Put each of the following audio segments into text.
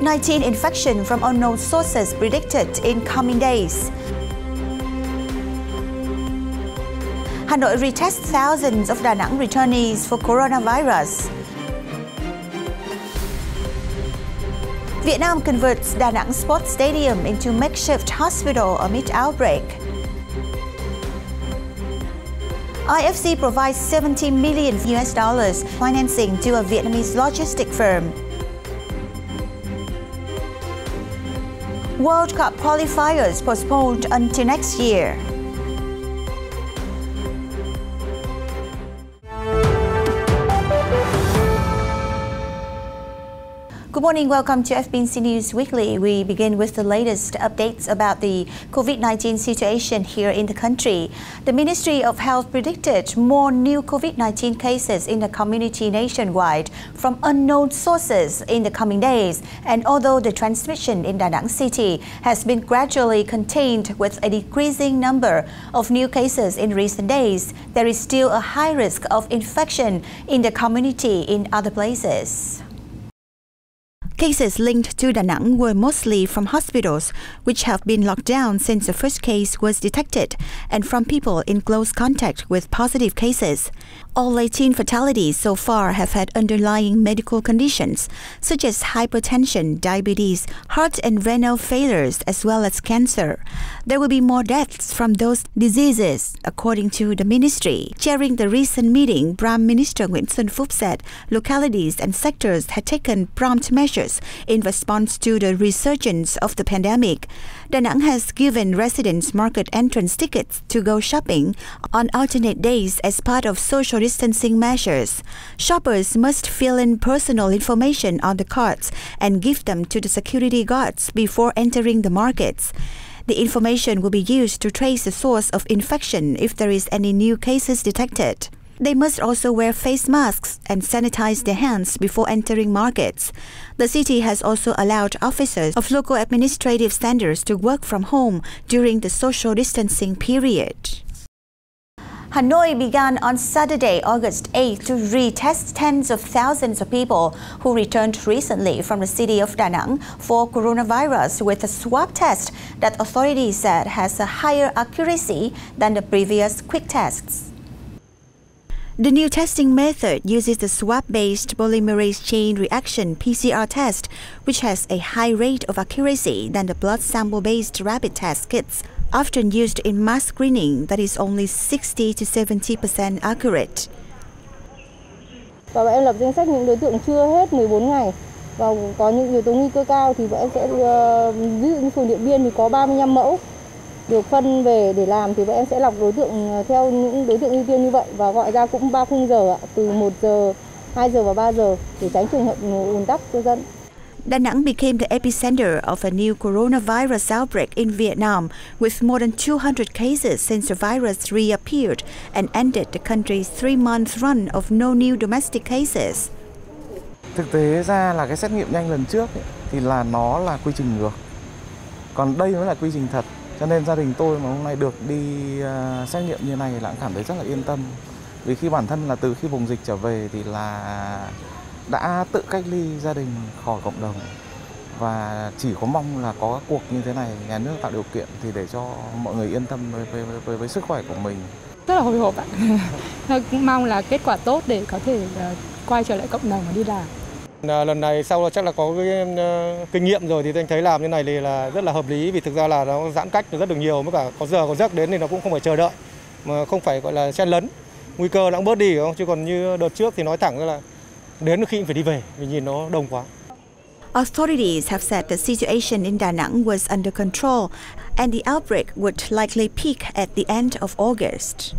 COVID-19 infection from unknown sources predicted in coming days. Hanoi retests thousands of Danang returnees for coronavirus. Vietnam converts Danang Sports Stadium into makeshift hospital amid outbreak. IFC provides $70 million financing to a Vietnamese logistic firm. World Cup qualifiers postponed until next year. Good morning, welcome to FBNC News Weekly. We begin with the latest updates about the COVID-19 situation here in the country. The Ministry of Health predicted more new COVID-19 cases in the community nationwide from unknown sources in the coming days. And although the transmission in Danang City has been gradually contained with a decreasing number of new cases in recent days, there is still a high risk of infection in the community in other places. Cases linked to Danang were mostly from hospitals, which have been locked down since the first case was detected, and from people in close contact with positive cases. All 18 fatalities so far have had underlying medical conditions, such as hypertension, diabetes, heart and renal failures, as well as cancer. There will be more deaths from those diseases, according to the ministry. Chairing the recent meeting, Prime Minister Nguyễn Xuân Phúc said localities and sectors had taken prompt measures in response to the resurgence of the pandemic. Danang has given residents market entrance tickets to go shopping on alternate days as part of social distancing measures. Shoppers must fill in personal information on the cards and give them to the security guards before entering the markets. The information will be used to trace the source of infection if there is any new cases detected. They must also wear face masks and sanitize their hands before entering markets. The city has also allowed officers of local administrative standards to work from home during the social distancing period. Hanoi began on Saturday, August 8, to retest tens of thousands of people who returned recently from the city of Danang for coronavirus with a swab test that authorities said has a higher accuracy than the previous quick tests. The new testing method uses the swab-based polymerase chain reaction PCR test, which has a high rate of accuracy than the blood sample-based rapid test kits, often used in mass screening that is only 60 to 70% accurate. Và bọn em lập danh sách những đối tượng chưa hết 14 ngày và có những yếu tố nguy cơ cao thì bọn em sẽ ví dụ như phường Điện Biên thì có 35 mẫu được phân về để làm thì bọn em sẽ lọc đối tượng theo những đối tượng ưu tiên như vậy và gọi ra cũng 3 khung giờ từ 1 giờ, 2 giờ và 3 giờ để tránh trường hợp ùn tắc cho dân. Danang became the epicenter of a new coronavirus outbreak in Vietnam, with more than 200 cases since the virus reappeared and ended the country's 3-month run of no new domestic cases. Thực tế ra là cái xét nghiệm nhanh lần trước thì là nó là quy trình ngược, còn đây mới là quy trình thật. Cho nên gia đình tôi mà hôm nay được đi xét nghiệm như này là cũng cảm thấy rất là yên tâm. Vì khi bản thân là từ khi vùng dịch trở về thì là đã tự cách ly gia đình khỏi cộng đồng. Và chỉ có mong là có cuộc như thế này, nhà nước tạo điều kiện thì để cho mọi người yên tâm với sức khỏe của mình. Rất là hồi hộp ạ. Cũng mong là kết quả tốt để có thể quay trở lại cộng đồng và đi làm. Lần này sau chắc là có cái kinh nghiệm rồi thì anh thấy làm như này thì là rất là hợp lý, vì thực ra là nó giãn cách rất được nhiều, với cả có giờ có giấc đến thì nó cũng không phải chờ đợi mà không phải gọi là chen lấn, nguy cơ nó cũng bớt đi, không? Chứ còn như đợt trước thì nói thẳng là đến khi phải đi về vì nhìn nó đông quá. Authorities have said the situation in Danang was under control and the outbreak would likely peak at the end of August.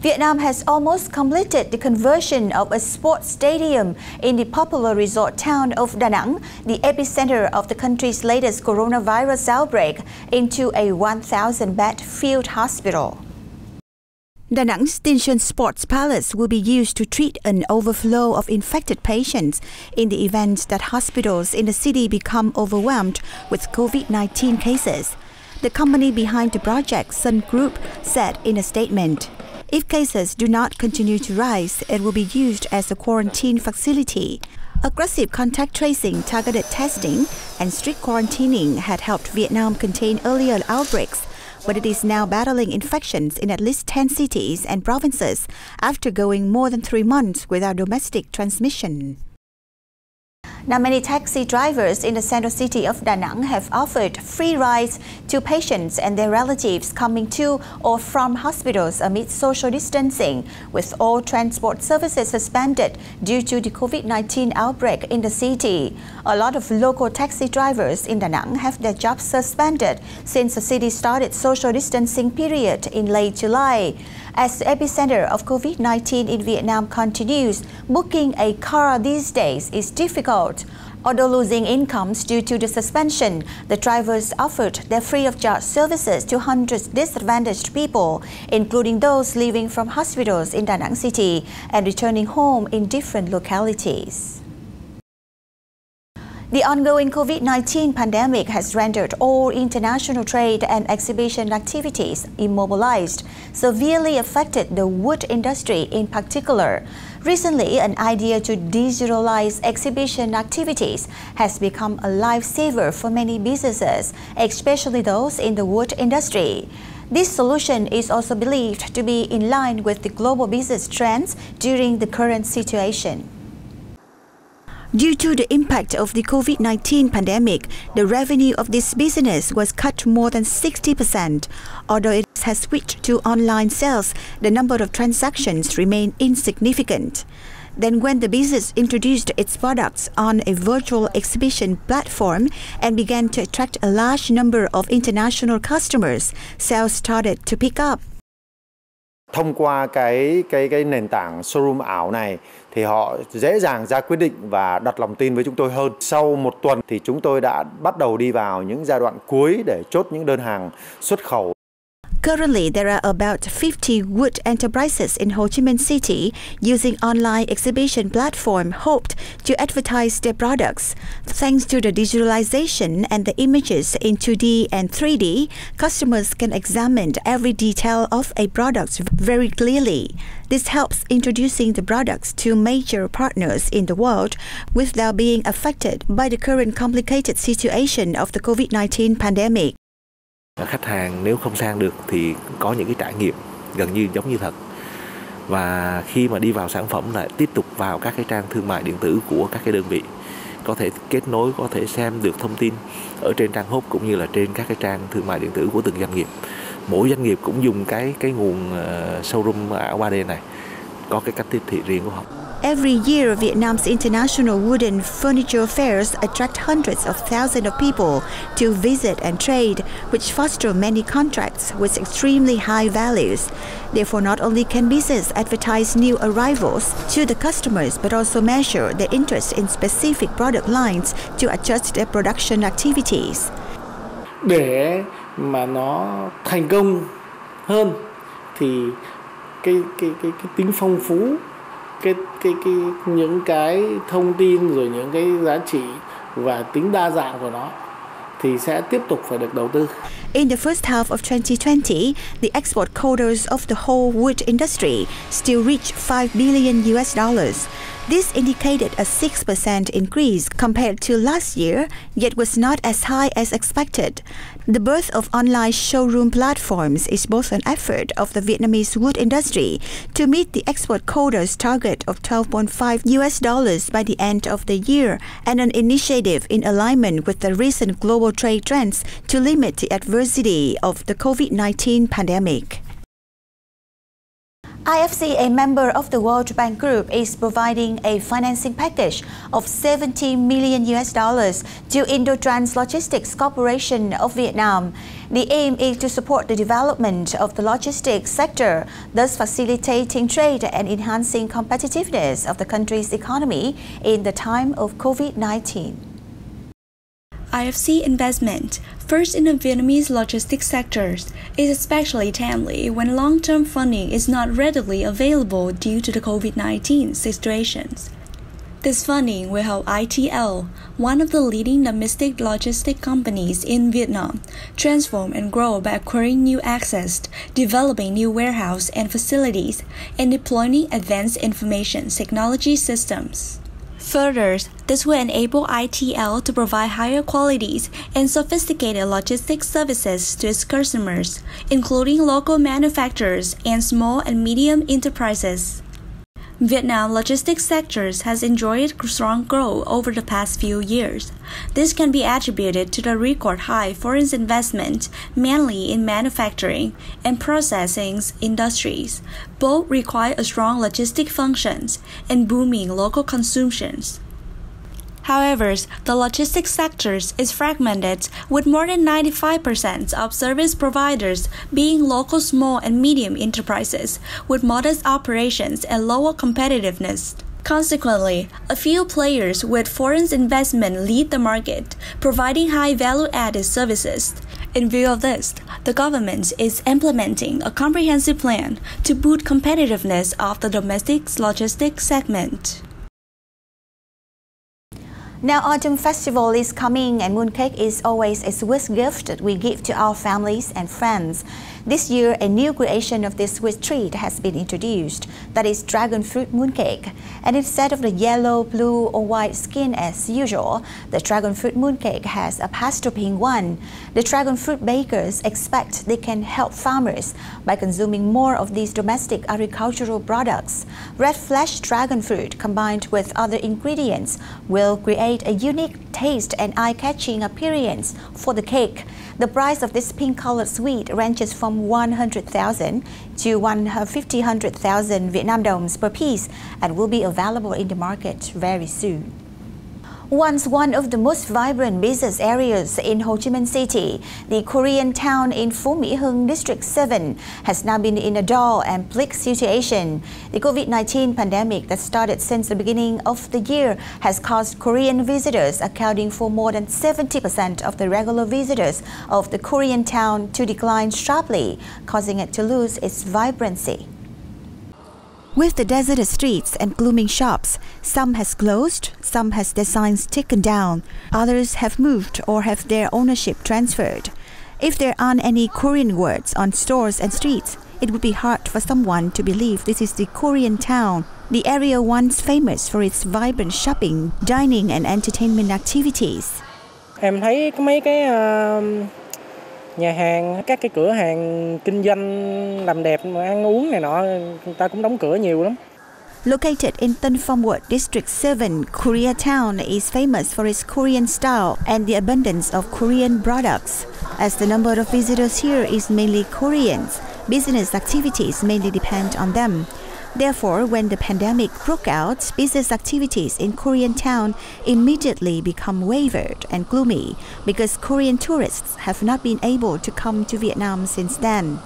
Vietnam has almost completed the conversion of a sports stadium in the popular resort town of Danang, the epicenter of the country's latest coronavirus outbreak, into a 1,000-bed field hospital. Danang's Tinh Sports Palace will be used to treat an overflow of infected patients in the event that hospitals in the city become overwhelmed with COVID-19 cases. The company behind the project, Sun Group, said in a statement. If cases do not continue to rise, it will be used as a quarantine facility. Aggressive contact tracing, targeted testing, and strict quarantining had helped Vietnam contain earlier outbreaks, but it is now battling infections in at least 10 cities and provinces after going more than 3 months without domestic transmission. Now, many taxi drivers in the central city of Danang have offered free rides to patients and their relatives coming to or from hospitals amid social distancing, with all transport services suspended due to the COVID-19 outbreak in the city. A lot of local taxi drivers in Danang have their jobs suspended since the city started social distancing period in late July. As the epicenter of COVID-19 in Vietnam continues, booking a car these days is difficult. Although losing incomes due to the suspension, the drivers offered their free-of-charge services to hundreds of disadvantaged people, including those living from hospitals in Da Nang City and returning home in different localities. The ongoing COVID-19 pandemic has rendered all international trade and exhibition activities immobilized, severely affected the wood industry in particular. Recently, an idea to digitalize exhibition activities has become a lifesaver for many businesses, especially those in the wood industry. This solution is also believed to be in line with the global business trends during the current situation. Due to the impact of the COVID-19 pandemic, the revenue of this business was cut more than 60%. Although it has switched to online sales, the number of transactions remain insignificant. Then when the business introduced its products on a virtual exhibition platform and began to attract a large number of international customers, sales started to pick up. Thông qua cái nền tảng showroom ảo này thì họ dễ dàng ra quyết định và đặt lòng tin với chúng tôi hơn. Sau một tuần thì chúng tôi đã bắt đầu đi vào những giai đoạn cuối để chốt những đơn hàng xuất khẩu. Currently, there are about 50 wood enterprises in Ho Chi Minh City using online exhibition platform hoped to advertise their products. Thanks to the digitalization and the images in 2D and 3D, customers can examine every detail of a product very clearly. This helps introducing the products to major partners in the world without being affected by the current complicated situation of the COVID-19 pandemic. Khách hàng nếu không sang được thì có những cái trải nghiệm gần như giống như thật. Và khi mà đi vào sản phẩm lại tiếp tục vào các cái trang thương mại điện tử của các cái đơn vị, có thể kết nối, có thể xem được thông tin ở trên trang hub cũng như là trên các cái trang thương mại điện tử của từng doanh nghiệp. Mỗi doanh nghiệp cũng dùng cái nguồn showroom ảo 3D này, có cái cách tiếp thị riêng của họ. Every year, Vietnam's international wooden furniture fairs attract hundreds of thousands of people to visit and trade, which foster many contracts with extremely high values. Therefore, not only can business advertise new arrivals to the customers, but also measure their interest in specific product lines to adjust their production activities. Để mà nó thành công hơn thì cái tính phong phú, những cái thông tin rồi những cái giá trị và tính đa dạng của nó thì sẽ tiếp tục phải được đầu tư. In the first half of 2020, the export quotas of the whole wood industry still reached $5 billion. This indicated a 6% increase compared to last year, yet was not as high as expected. The birth of online showroom platforms is both an effort of the Vietnamese wood industry to meet the export quotas target of $12.5 by the end of the year, and an initiative in alignment with the recent global trade trends to limit the adversity of the COVID-19 pandemic. IFC, a member of the World Bank Group, is providing a financing package of $70 million to Indo-Trans Logistics Corporation of Vietnam. The aim is to support the development of the logistics sector, thus facilitating trade and enhancing competitiveness of the country's economy in the time of COVID-19. IFC investment, first in the Vietnamese logistics sectors, is especially timely when long-term funding is not readily available due to the COVID-19 situations. This funding will help ITL, one of the leading domestic logistic companies in Vietnam, transform and grow by acquiring new access, developing new warehouse and facilities, and deploying advanced information technology systems. Further, this will enable ITL to provide higher qualities and sophisticated logistics services to its customers, including local manufacturers and small and medium enterprises. Vietnam logistics sectors has enjoyed strong growth over the past few years. This can be attributed to the record high foreign investment, mainly in manufacturing and processing industries. Both require a strong logistic functions and booming local consumptions. However, the logistics sector is fragmented, with more than 95% of service providers being local small and medium enterprises with modest operations and lower competitiveness. Consequently, a few players with foreign investment lead the market, providing high value-added services. In view of this, the government is implementing a comprehensive plan to boost competitiveness of the domestic logistics segment. Now, Autumn Festival is coming, and mooncake is always a sweet gift that we give to our families and friends. This year, a new creation of this sweet treat has been introduced, that is Dragonfruit mooncake. And instead of the yellow, blue or white skin as usual, the Dragonfruit mooncake has a pastel pink one. The Dragonfruit bakers expect they can help farmers by consuming more of these domestic agricultural products. Red flesh dragonfruit combined with other ingredients will create a unique taste and eye-catching appearance for the cake. The price of this pink-colored sweet ranges from 100,000 to 150,000 Vietnam đồng per piece and will be available in the market very soon. Once one of the most vibrant business areas in Ho Chi Minh City, the Korean town in Phú Mỹ Hưng District 7 has now been in a dull and bleak situation. The COVID-19 pandemic that started since the beginning of the year has caused Korean visitors, accounting for more than 70% of the regular visitors of the Korean town, to decline sharply, causing it to lose its vibrancy. With the deserted streets and glooming shops, some has closed, some has their signs taken down, others have moved or have their ownership transferred. If there aren't any Korean words on stores and streets, it would be hard for someone to believe this is the Korean town, the area once famous for its vibrant shopping, dining and entertainment activities. Em thấy có mấy cái nhà hàng, các cái cửa hàng kinh doanh làm đẹp mà ăn uống này nọ, người ta cũng đóng cửa nhiều lắm. Located in Tân Phong Ward, District 7, Koreatown is famous for its Korean style and the abundance of Korean products. As the number of visitors here is mainly Koreans, business activities mainly depend on them. Therefore, when the pandemic broke out, business activities in Korean town immediately become wavered and gloomy because Korean tourists have not been able to come to Vietnam since then.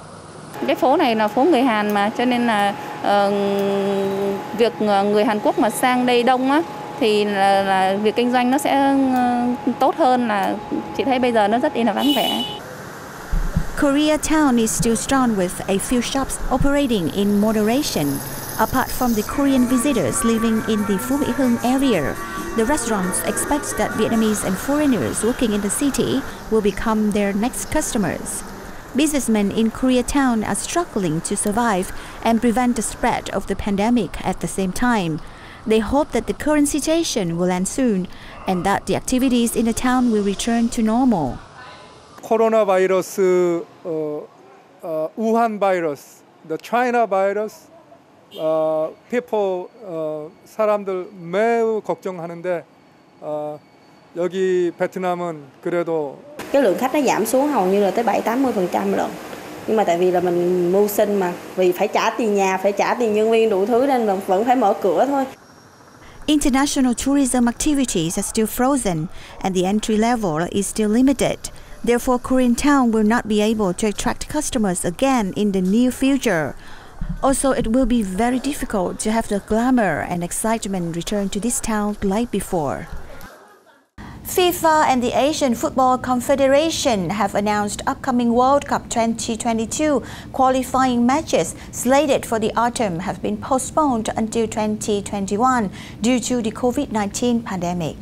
Cái phố này là phố người Hàn mà, cho nên là việc người Hàn Quốc mà sang đây đông á thì là việc kinh doanh nó sẽ tốt hơn, là chị thấy bây giờ nó rất là vắng vẻ. Koreatown is still strong with a few shops operating in moderation. Apart from the Korean visitors living in the Phú Mỹ Hưng area, the restaurants expect that Vietnamese and foreigners working in the city will become their next customers. Businessmen in Koreatown are struggling to survive and prevent the spread of the pandemic at the same time. They hope that the current situation will end soon and that the activities in the town will return to normal. 코로나 바이러스, 우한 바이러스, the China virus, people, 사람들 매우 걱정하는데 여기 베트남은 그래도 cái lượng khách nó giảm xuống hầu như là tới 70-80% rồi. Nhưng mà tại vì là mình mưu sinh mà, vì phải trả tiền nhà, phải trả tiền nhân viên đủ thứ nên là vẫn phải mở cửa thôi. International tourism activities are still frozen and the entry level is still limited. Therefore, Korean town will not be able to attract customers again in the near future. Also, it will be very difficult to have the glamour and excitement return to this town like before. FIFA and the Asian Football Confederation have announced upcoming World Cup 2022 qualifying matches slated for the autumn have been postponed until 2021 due to the COVID-19 pandemic.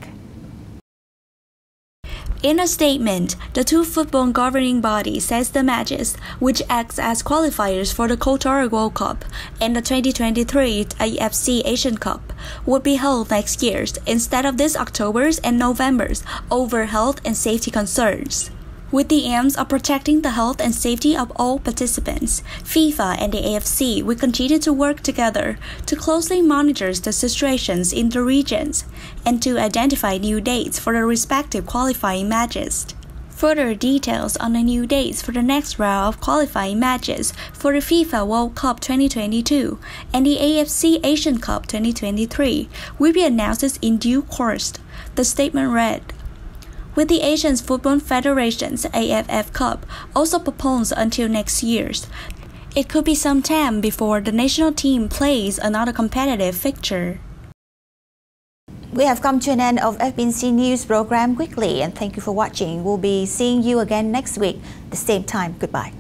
In a statement, the two football governing bodies says the matches, which acts as qualifiers for the Qatar World Cup and the 2023 AFC Asian Cup, would be held next year instead of this October's and November's over health and safety concerns. With the aims of protecting the health and safety of all participants, FIFA and the AFC will continue to work together to closely monitor the situations in the regions and to identify new dates for the respective qualifying matches. Further details on the new dates for the next round of qualifying matches for the FIFA World Cup 2022 and the AFC Asian Cup 2023 will be announced in due course, the statement read. With the Asian Football Federation's AFF Cup also postponed until next year, it could be some time before the national team plays another competitive fixture. We have come to an end of FBNC News program Weekly, and thank you for watching. We'll be seeing you again next week, the same time. Goodbye.